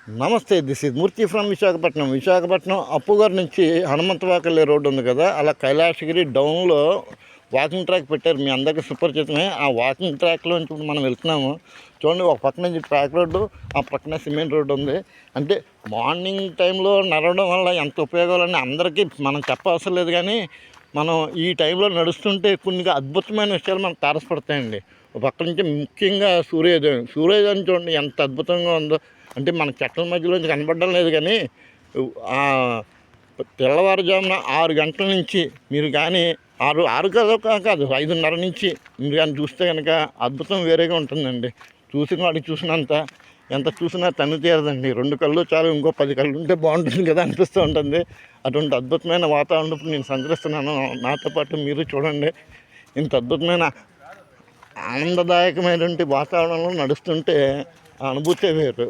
నమస్తే, this is Murthy from Visakhapatnam అప్పుగారి నుంచి హనుమంతవాక వెళ్ళే రోడ్డు ఉంది కదా, అలా కైలాసగిరి డౌన్లో వాకింగ్ ట్రాక్ పెట్టారు. మీ అందరికీ సుపరిచితమే. ఆ వాకింగ్ ట్రాక్లో ఇప్పుడు మనం వెళ్తున్నాము. చూడండి, ఒక పక్క నుంచి ట్రాక్ రోడ్డు, ఆ పక్కన సిమెంట్ రోడ్డు ఉంది. అంటే మార్నింగ్ టైంలో నడవడం వల్ల ఎంత ఉపయోగాలని అందరికీ మనం చెప్పవసరం లేదు, కానీ మనం ఈ టైంలో నడుస్తుంటే కొన్ని అద్భుతమైన విషయాలు మనకు తారసపడతాయండి. ఒక పక్క నుంచి ముఖ్యంగా సూర్యోదయం చూడండి ఎంత అద్భుతంగా ఉందో. అంటే మన చెట్ల మధ్యలోంచి కనపడడం లేదు, కానీ తెల్లవారుజామున 6 గంటల నుంచి మీరు కానీ ఆరు కాదు 5:30 నుంచి మీరు కానీ చూస్తే కనుక అద్భుతం వేరేగా ఉంటుందండి. చూసిన వాడికి చూసినంత ఎంత చూసినా తన్ను తీరదండి. 2 కళ్ళు చాలు, ఇంకో 10 కళ్ళు ఉంటే బాగుంటుంది కదా అనిపిస్తూ ఉంటుంది. అటువంటి అద్భుతమైన వాతావరణం నేను సందర్శిస్తున్నాను. నాతో పాటు మీరు చూడండి. ఇంత అద్భుతమైన ఆనందదాయకమైనటువంటి వాతావరణంలో నడుస్తుంటే ఆ అనుభూతే వేరు.